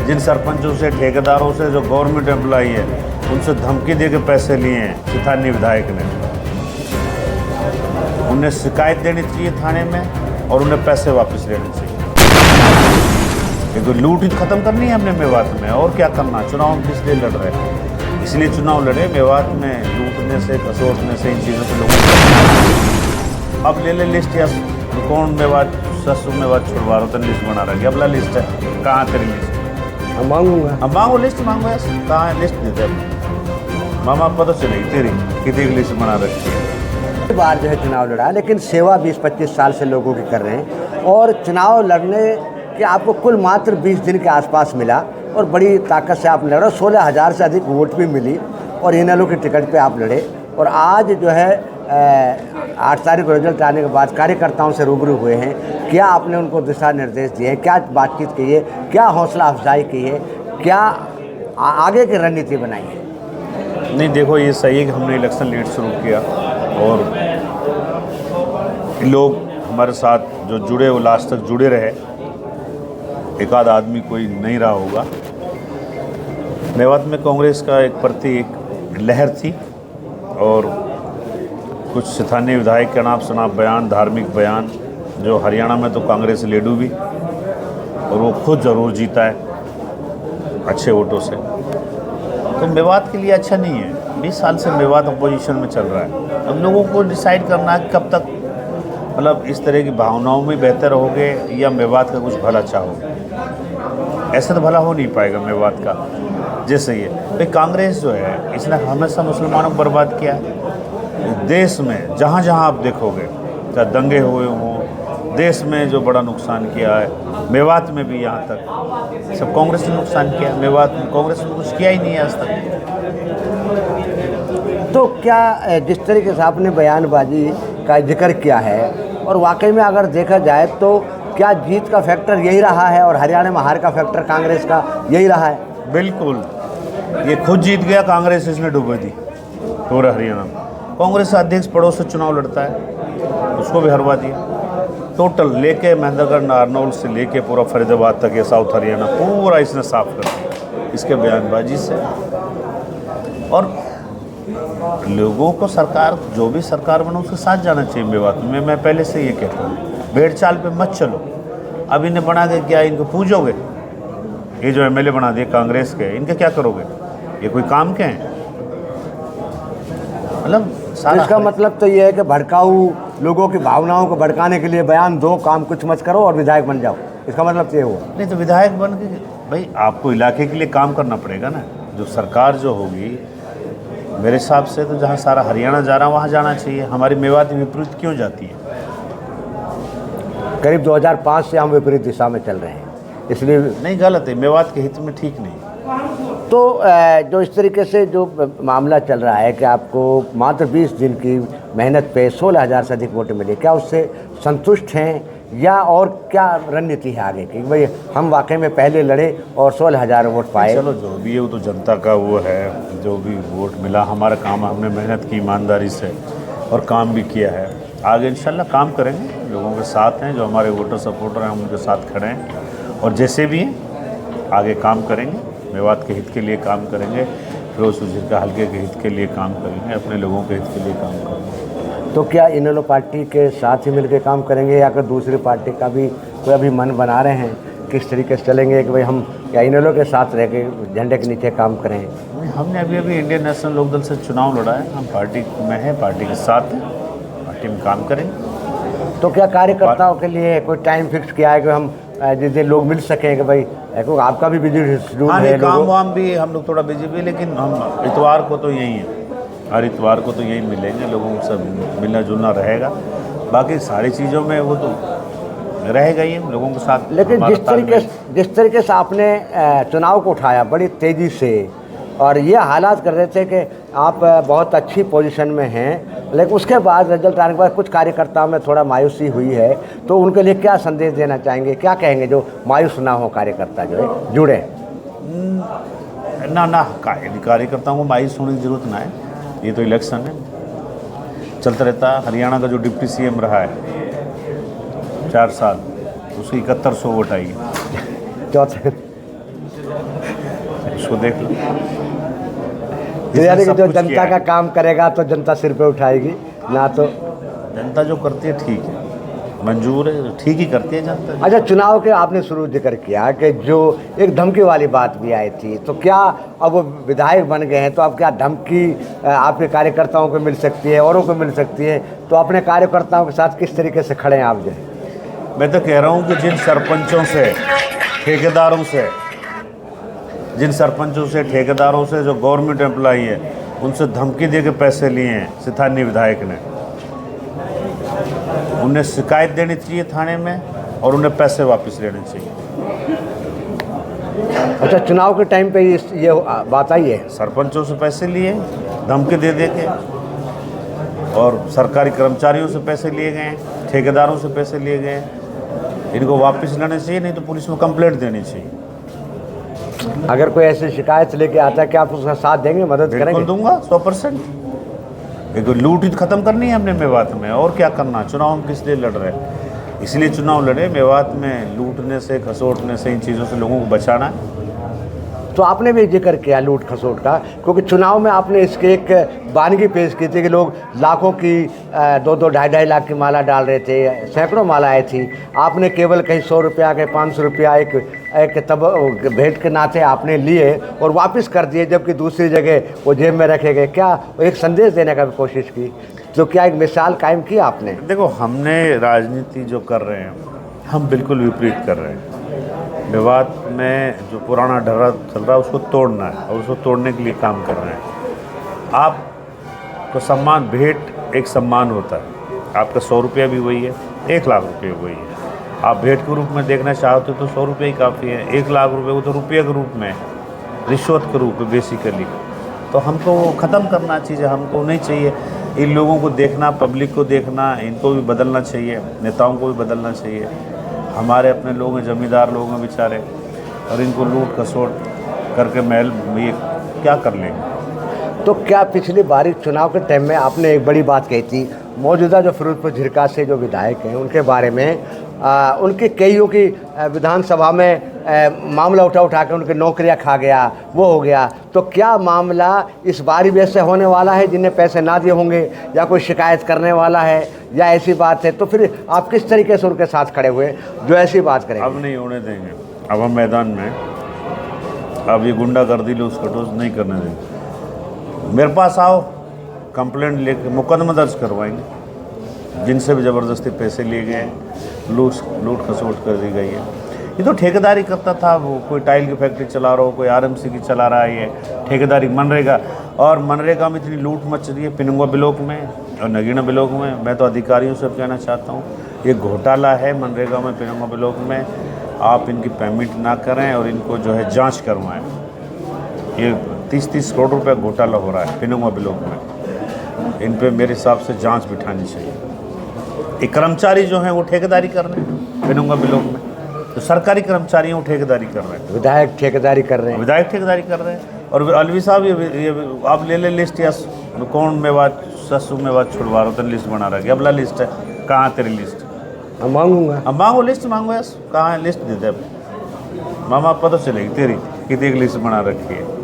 जिन सरपंचों से, ठेकेदारों से, जो गवर्नमेंट एम्प्लॉई है, उनसे धमकी दे के पैसे लिए हैं स्थानीय विधायक ने। उन्हें शिकायत देनी चाहिए थाने में और उन्हें पैसे वापस लेने चाहिए। क्योंकि लूट ही खत्म करनी है हमने मेवात में, और क्या करना। चुनाव हम किस लिए लड़ रहे हैं? इसलिए चुनाव लड़े। मेवात में लूटने से, खसोटने से, इन चीज़ों से लोगों। अब ले लिस्ट या कौन मेवात ससुर मेवात छुड़वा रहा, तो लिस्ट बना रहा है। अगला लिस्ट है, कहाँ करें लिस्ट? हम मांगूंगा। हम मांगो लिस्ट, मांगो ऐसे कहाँ है लिस्ट? देते मामा पता चलेगी तेरी कितनी लिस्ट बना रखी है। बार जो है चुनाव लड़ा, लेकिन सेवा 20-25 साल से लोगों की कर रहे हैं, और चुनाव लड़ने के आपको कुल मात्र 20 दिन के आसपास मिला और बड़ी ताकत से आप लड़े। 16,000 से अधिक वोट भी मिली और इनेलो के टिकट पे आप लड़े। और आज जो है 8 तारीख को रिजल्ट आने के बाद कार्यकर्ताओं से रूबरू हुए हैं। क्या आपने उनको दिशा निर्देश दिए, क्या बातचीत की है, क्या हौसला अफजाई की है, क्या आगे की रणनीति बनाई है? नहीं देखो, ये सही है कि हमने इलेक्शन लेट शुरू किया और लोग हमारे साथ जो जुड़े वो लास्ट तक जुड़े रहे। एक आध आदमी कोई नहीं रहा होगा। मेवात में कांग्रेस का एक प्रति एक लहर थी और कुछ स्थानीय विधायक के नाम शनाब बयान, धार्मिक बयान, जो हरियाणा में तो कांग्रेस लेडू भी, और वो खुद ज़रूर जीता है अच्छे वोटों से। तो मेवात के लिए अच्छा नहीं है। 20 साल से मेवात अपोजिशन में चल रहा है। अब लोगों को डिसाइड करना है कब तक, मतलब इस तरह की भावनाओं में बेहतर रहोगे या मेवात का कुछ भला चाहोगे। ऐसा तो भला हो नहीं पाएगा मेवात का। जैसे ये भाई कांग्रेस जो है, इसने हमेशा मुसलमानों को बर्बाद किया है। देश में जहाँ जहाँ आप देखोगे, चाहे दंगे हुए हों, देश में जो बड़ा नुकसान किया है, मेवात में भी यहाँ तक सब कांग्रेस ने नुकसान किया। मेवात में कांग्रेस ने कुछ किया ही नहीं है आज तक। तो क्या जिस तरीके से आपने बयानबाजी का जिक्र किया है, और वाकई में अगर देखा जाए तो क्या जीत का फैक्टर यही रहा है और हरियाणा में हार का फैक्टर कांग्रेस का यही रहा है? बिल्कुल, ये खुद जीत गया कांग्रेस, इसने डूबे दी पूरा हरियाणा में। कांग्रेस अध्यक्ष पड़ोस से चुनाव लड़ता है, उसको भी हरवा दिया। टोटल लेके महेंद्रगढ़ नारनौल से लेके पूरा फरीदाबाद तक ये साउथ हरियाणा पूरा इसने साफ कर दिया इसके बयानबाजी से। और लोगों को सरकार, जो भी सरकार बने उसके साथ जाना चाहिए मेवात में। मैं पहले से ये कहता हूँ, भेड़ चाल पे मत चलो। अब इन्हें बना के क्या इनको पूजोगे? ये जो एमएलए बना दिए कांग्रेस के, इनके क्या करोगे? ये कोई काम के हैं? मतलब सारा इसका मतलब तो ये है कि भड़काऊ लोगों की भावनाओं को भड़काने के लिए बयान दो, काम कुछ मत करो और विधायक बन जाओ। इसका मतलब तो ये हुआ। नहीं तो विधायक बन के भाई आपको इलाके के लिए काम करना पड़ेगा ना। जो सरकार जो होगी, मेरे हिसाब से तो जहाँ सारा हरियाणा जा रहा है वहाँ जाना चाहिए। हमारी मेवात विपरीत क्यों जाती है? करीब 2005 से हम विपरीत दिशा में चल रहे हैं, इसलिए नहीं, गलत है। मेवात के हित में ठीक नहीं। तो जो इस तरीके से जो मामला चल रहा है कि आपको मात्र 20 दिन की मेहनत पे 16,000 से अधिक वोट मिले, क्या उससे संतुष्ट हैं या और क्या रणनीति है आगे की? भाई हम वाकई में पहले लड़े और 16,000 वोट पाए। चलो जो भी है वो तो जनता का वो है, जो भी वोट मिला हमारा काम, हमने मेहनत की ईमानदारी से और काम भी किया है। आगे इंशाल्लाह काम करेंगे, लोगों के साथ हैं, जो हमारे वोटर सपोर्टर हैं हम उनके साथ खड़े हैं और जैसे भी हैं आगे काम करेंगे, मेवात के हित के लिए काम करेंगे, फिरोज सुजीर का हल्के के हित के लिए काम करेंगे, अपने लोगों के हित के लिए काम करेंगे। तो क्या इनेलो पार्टी के साथ ही मिलकर काम करेंगे या फिर दूसरी पार्टी का भी कोई अभी मन बना रहे हैं? किस तरीके से चलेंगे कि भाई हम या इनेलो के साथ रह के झंडे के नीचे काम करें? हमने अभी इंडियन नेशनल लोकदल से चुनाव लड़ा है, हम पार्टी में हैं, पार्टी के साथ हैं, पार्टी में काम करेंगे। तो क्या कार्यकर्ताओं के लिए कोई टाइम फिक्स किया है कि हम जिस दिन लोग मिल सकें कि भाई, क्योंकि आपका भी बिजी शेड्यूल है, काम वाम भी हम लोग थोड़ा बिजी भी, लेकिन हम इतवार को तो यही है, हर इतवार को तो यही मिलेंगे, लोगों से मिलना जुलना रहेगा। बाकी सारी चीज़ों में वो तो रहेगा ही लोगों के साथ। लेकिन जिस तरीके से आपने चुनाव को उठाया बड़ी तेज़ी से, और ये हालात कर रहे थे कि आप बहुत अच्छी पोजीशन में हैं, लेकिन उसके बाद रिजल्ट आने के बाद कुछ कार्यकर्ताओं में थोड़ा मायूसी हुई है, तो उनके लिए क्या संदेश देना चाहेंगे? क्या कहेंगे जो मायूस ना हो कार्यकर्ता जो है जुड़े? ना कार्यकर्ताओं को मायूस होने की ज़रूरत ना है। ये तो इलेक्शन है, चलता रहता। हरियाणा का जो डिप्टी सीएम रहा है 4 साल, उसकी 7100 वोट आएगी। चौथे उसको देख लो। तो यानी कि सब जो कुछ जनता किया का है। काम करेगा तो जनता सिर पे उठाएगी ना। तो जनता जो करती है ठीक है, मंजूर है, ठीक ही करती है जनता। अच्छा, चुनाव के आपने शुरू जिक्र किया कि जो एक धमकी वाली बात भी आई थी, तो क्या अब वो विधायक बन गए हैं तो अब क्या धमकी आपके कार्यकर्ताओं को मिल सकती है, औरों को मिल सकती है? तो अपने कार्यकर्ताओं के साथ किस तरीके से खड़े हैं आप जो? मैं तो कह रहा हूँ कि जिन सरपंचों से, ठेकेदारों से, जो गवर्नमेंट एम्प्लॉई है, उनसे धमकी दे के पैसे लिए हैं स्थानीय विधायक ने, उन्हें शिकायत देनी चाहिए थाने में और उन्हें पैसे वापस लेने चाहिए। अच्छा, चुनाव के टाइम पे ये बात आई है? सरपंचों से पैसे लिए धमकी दे दे के, और सरकारी कर्मचारियों से पैसे लिए गए, ठेकेदारों से पैसे लिए गए। इनको वापस लेने चाहिए, नहीं तो पुलिस में कंप्लेंट देनी चाहिए। अगर कोई ऐसी शिकायत लेके आता है कि आप उसका साथ देंगे, मदद बिल्कुल करेंगे? दूंगा, 100%। एक लूट ही खत्म करनी है हमने मेवात में, और क्या करना। चुनाव हम किस लिए लड़ रहे हैं? इसलिए चुनाव लड़े, मेवात में लूटने से, खसोटने से, इन चीज़ों से लोगों को बचाना है। तो आपने भी जिक्र किया लूट खसोट का, क्योंकि चुनाव में आपने इसके एक वानगी पेश की थी कि लोग लाखों की 2-2, 2.5 लाख की माला डाल रहे थे, सैकड़ों मालाएं थी। आपने केवल कहीं 100 रुपया के 500 रुपया एक तब भेंट के नाते आपने लिए और वापस कर दिए, जबकि दूसरी जगह वो जेब में रखे गए। क्या एक संदेश देने का भी कोशिश की? तो क्या एक मिसाल कायम की आपने? देखो, हमने राजनीति जो कर रहे हैं, हम बिल्कुल विपरीत कर रहे हैं। मेवात में जो पुराना ढर्रा चल रहा है उसको तोड़ना है, और उसको तोड़ने के लिए काम कर रहे हैं। आपको सम्मान, भेंट एक सम्मान होता है। आपका 100 रुपया भी वही है, 1 लाख रुपये वही है। आप भेंट के रूप में देखना चाहते हो तो 100 रुपये ही काफ़ी है। 1 लाख रुपये वो तो रुपये के रूप में, रिश्वत के रूप में बेसिकली। तो हमको ख़त्म करना चाहिए, हमको नहीं चाहिए इन लोगों को देखना, पब्लिक को देखना। इनको भी बदलना चाहिए, नेताओं को भी बदलना चाहिए। हमारे अपने लोग हैं, जमींदार लोग हैं बेचारे, और इनको लूट खसोट करके महल ये क्या कर लेंगे? तो क्या पिछली बारी चुनाव के टाइम में आपने एक बड़ी बात कही थी, मौजूदा जो फिरोजपुर झिरका से जो विधायक हैं उनके बारे में, उनके कईयों की विधानसभा में मामला उठा के उनकी नौकरियां खा गया, वो हो गया। तो क्या मामला इस बारी भी ऐसे होने वाला है, जिन्हें पैसे ना दिए होंगे, या कोई शिकायत करने वाला है, या ऐसी बात है? तो फिर आप किस तरीके से उनके साथ खड़े हुए जो ऐसी बात करें? अब नहीं होने देंगे। अब हम मैदान में, अब ये गुंडागर्दी लूस खटोस नहीं करने देंगे। मेरे पास आओ, कंप्लेंट लेके मुकदमा दर्ज करवाएंगे। जिनसे भी ज़बरदस्ती पैसे लिए गए, लूट खसोट कर दी गई है। ये तो ठेकेदारी करता था, वो कोई टाइल की फैक्ट्री चला रहा हो, कोई आरएमसी की चला रहा है, ये ठेकेदारी। मनरेगा, और मनरेगा में इतनी लूट मच रही है पिनुआ ब्लॉक में और नगीना ब्लॉक में। मैं तो अधिकारियों से कहना चाहता हूँ, ये घोटाला है मनरेगा में, पिनुआ ब्लॉक में। आप इनकी पेमेंट ना करें और इनको जो है जांच करवाएं। ये 30-30 करोड़ रुपए घोटाला हो रहा है पिनुआ ब्लॉक में। इन पे मेरे हिसाब से जांच बिठानी चाहिए। एक कर्मचारी जो हैं वो ठेकेदारी कर रहे हैं पिनुआ ब्लॉक में, तो सरकारी कर्मचारी हैं वो ठेकेदारी कर रहे हैं। विधायक ठेकेदारी कर रहे हैं। विधायक ठेकेदारी कर रहे हैं। और अलवी साहब, ये आप ले लिस्ट, या कौन मेवात ससु मेवात छुड़वा रहा, तो लिस्ट बना रहा है। अगला लिस्ट है, कहाँ तेरी लिस्ट? हम मांगूंगा। अब मांगो, लिस्ट मांगो यार, कहाँ है लिस्ट? दे दे मामा, पता चलेगी तेरी कि एक लिस्ट बना रखी है।